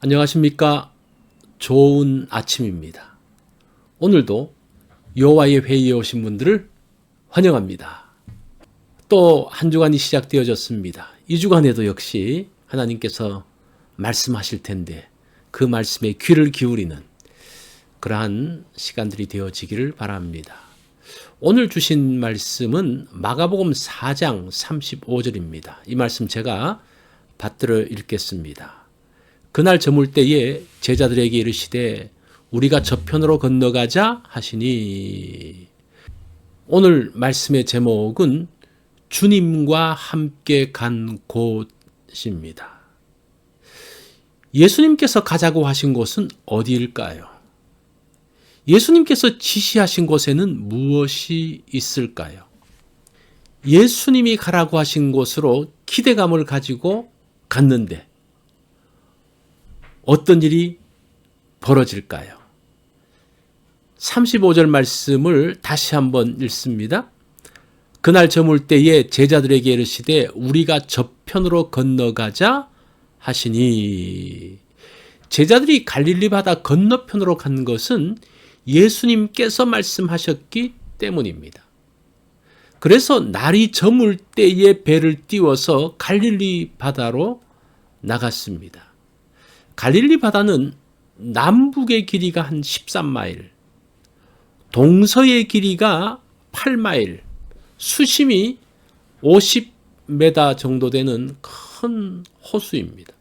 안녕하십니까? 좋은 아침입니다. 오늘도 여호와의 회의에 오신 분들을 환영합니다. 또 한 주간이 시작되어졌습니다. 이 주간에도 역시 하나님께서 말씀하실 텐데 그 말씀에 귀를 기울이는 그러한 시간들이 되어지기를 바랍니다. 오늘 주신 말씀은 마가복음 4장 35절입니다. 이 말씀 제가 받들어 읽겠습니다. 그날 저물 때에 제자들에게 이르시되 우리가 저편으로 건너가자 하시니. 오늘 말씀의 제목은 주님과 함께 간 곳입니다. 예수님께서 가자고 하신 곳은 어디일까요? 예수님께서 지시하신 곳에는 무엇이 있을까요? 예수님이 가라고 하신 곳으로 기대감을 가지고 갔는데 어떤 일이 벌어질까요? 35절 말씀을 다시 한번 읽습니다. 그날 저물 때에 제자들에게 이르시되 우리가 저편으로 건너가자 하시니. 제자들이 갈릴리 바다 건너편으로 간 것은 예수님께서 말씀하셨기 때문입니다. 그래서 날이 저물 때에 배를 띄워서 갈릴리 바다로 나갔습니다. 갈릴리 바다는 남북의 길이가 한 13마일, 동서의 길이가 8마일, 수심이 50m 정도 되는 큰 호수입니다.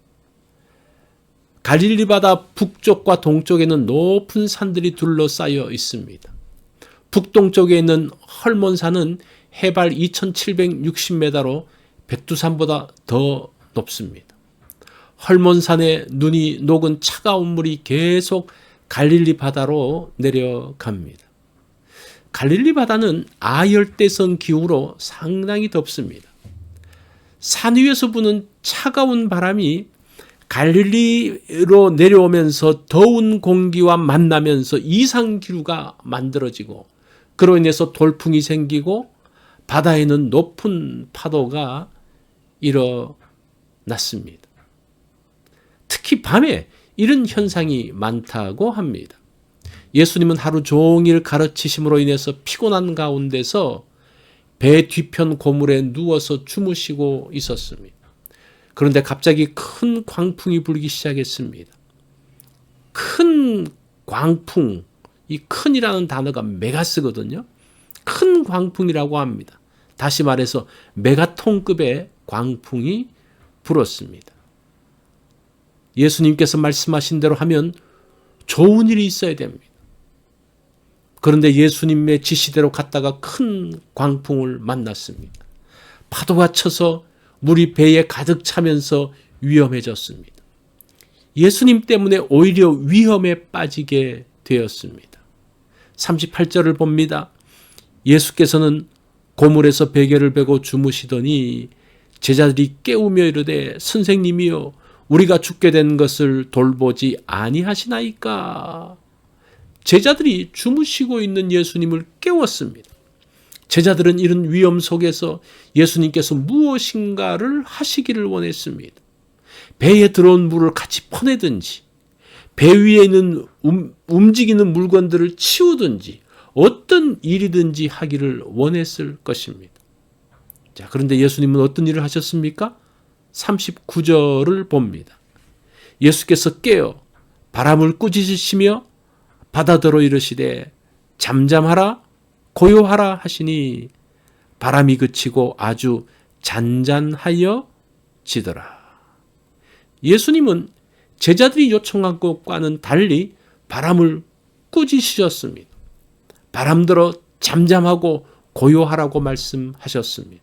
갈릴리 바다 북쪽과 동쪽에는 높은 산들이 둘러싸여 있습니다. 북동쪽에 있는 헐몬산은 해발 2760m로 백두산보다 더 높습니다. 헐몬산에 눈이 녹은 차가운 물이 계속 갈릴리 바다로 내려갑니다. 갈릴리 바다는 아열대성 기후로 상당히 덥습니다. 산 위에서 부는 차가운 바람이 갈릴리로 내려오면서 더운 공기와 만나면서 이상기후가 만들어지고 그로 인해서 돌풍이 생기고 바다에는 높은 파도가 일어났습니다. 특히 밤에 이런 현상이 많다고 합니다. 예수님은 하루 종일 가르치심으로 인해서 피곤한 가운데서 배 뒤편 고물에 누워서 주무시고 있었습니다. 그런데 갑자기 큰 광풍이 불기 시작했습니다. 큰 광풍, 이 큰이라는 단어가 메가스거든요. 큰 광풍이라고 합니다. 다시 말해서 메가톤급의 광풍이 불었습니다. 예수님께서 말씀하신 대로 하면 좋은 일이 있어야 됩니다. 그런데 예수님의 지시대로 갔다가 큰 광풍을 만났습니다. 파도가 쳐서 물이 배에 가득 차면서 위험해졌습니다. 예수님 때문에 오히려 위험에 빠지게 되었습니다. 38절을 봅니다. 예수께서는 고물에서 베개를 베고 주무시더니 제자들이 깨우며 이르되 선생님이여 우리가 죽게 된 것을 돌보지 아니하시나이까. 제자들이 주무시고 있는 예수님을 깨웠습니다. 제자들은 이런 위험 속에서 예수님께서 무엇인가를 하시기를 원했습니다. 배에 들어온 물을 같이 퍼내든지 배 위에 있는 움직이는 물건들을 치우든지 어떤 일이든지 하기를 원했을 것입니다. 자, 그런데 예수님은 어떤 일을 하셨습니까? 39절을 봅니다. 예수께서 깨어 바람을 꾸짖으시며 바다더러 이르시되 잠잠하라 고요하라 하시니 바람이 그치고 아주 잔잔하여 지더라. 예수님은 제자들이 요청한 것과는 달리 바람을 꾸짖으셨습니다. 바람들어 잠잠하고 고요하라고 말씀하셨습니다.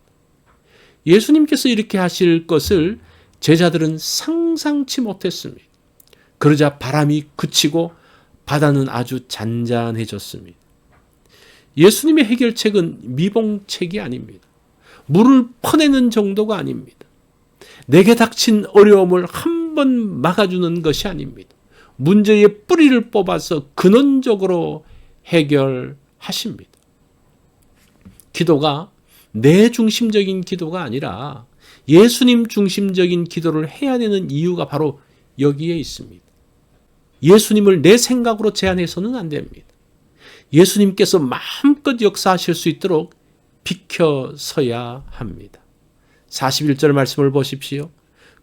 예수님께서 이렇게 하실 것을 제자들은 상상치 못했습니다. 그러자 바람이 그치고 바다는 아주 잔잔해졌습니다. 예수님의 해결책은 미봉책이 아닙니다. 물을 퍼내는 정도가 아닙니다. 내게 닥친 어려움을 한 번 막아주는 것이 아닙니다. 문제의 뿌리를 뽑아서 근원적으로 해결하십니다. 기도가 내 중심적인 기도가 아니라 예수님 중심적인 기도를 해야 되는 이유가 바로 여기에 있습니다. 예수님을 내 생각으로 제한해서는 안 됩니다. 예수님께서 마음껏 역사하실 수 있도록 비켜서야 합니다. 41절 말씀을 보십시오.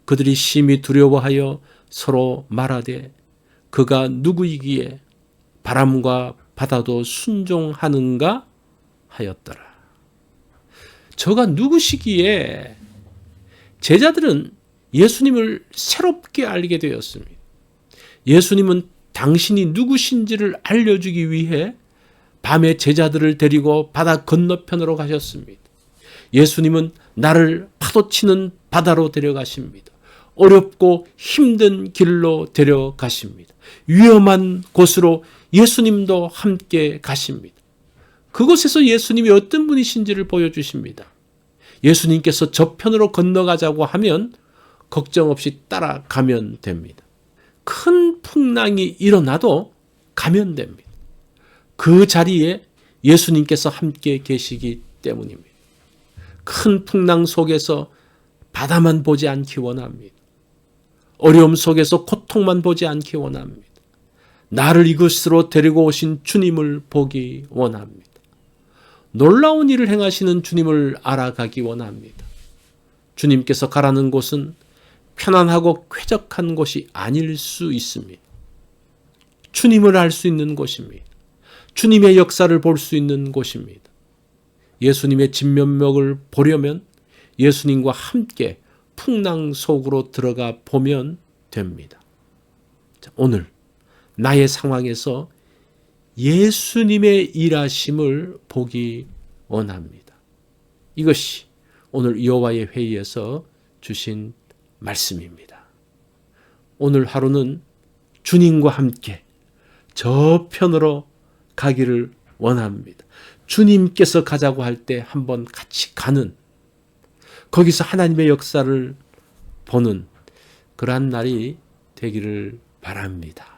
그들이 심히 두려워하여 서로 말하되 그가 누구이기에 바람과 바다도 순종하는가 하였더라. 저가 누구시기에? 제자들은 예수님을 새롭게 알게 되었습니다. 예수님은 당신이 누구신지를 알려주기 위해 밤에 제자들을 데리고 바다 건너편으로 가셨습니다. 예수님은 나를 파도치는 바다로 데려가십니다. 어렵고 힘든 길로 데려가십니다. 위험한 곳으로 예수님도 함께 가십니다. 그곳에서 예수님이 어떤 분이신지를 보여주십니다. 예수님께서 저편으로 건너가자고 하면 걱정 없이 따라가면 됩니다. 큰 풍랑이 일어나도 가면 됩니다. 그 자리에 예수님께서 함께 계시기 때문입니다. 큰 풍랑 속에서 바다만 보지 않기 원합니다. 어려움 속에서 고통만 보지 않기 원합니다. 나를 이곳으로 데리고 오신 주님을 보기 원합니다. 놀라운 일을 행하시는 주님을 알아가기 원합니다. 주님께서 가라는 곳은 편안하고 쾌적한 곳이 아닐 수 있습니다. 주님을 알 수 있는 곳입니다. 주님의 역사를 볼 수 있는 곳입니다. 예수님의 진면목을 보려면 예수님과 함께 풍랑 속으로 들어가 보면 됩니다. 자, 오늘 나의 상황에서 예수님의 일하심을 보기 원합니다. 이것이 오늘 여호와의 회의에서 주신 말씀입니다. 오늘 하루는 주님과 함께 저편으로 가기를 원합니다. 주님께서 가자고 할 때 한번 같이 가는, 거기서 하나님의 역사를 보는 그러한 날이 되기를 바랍니다.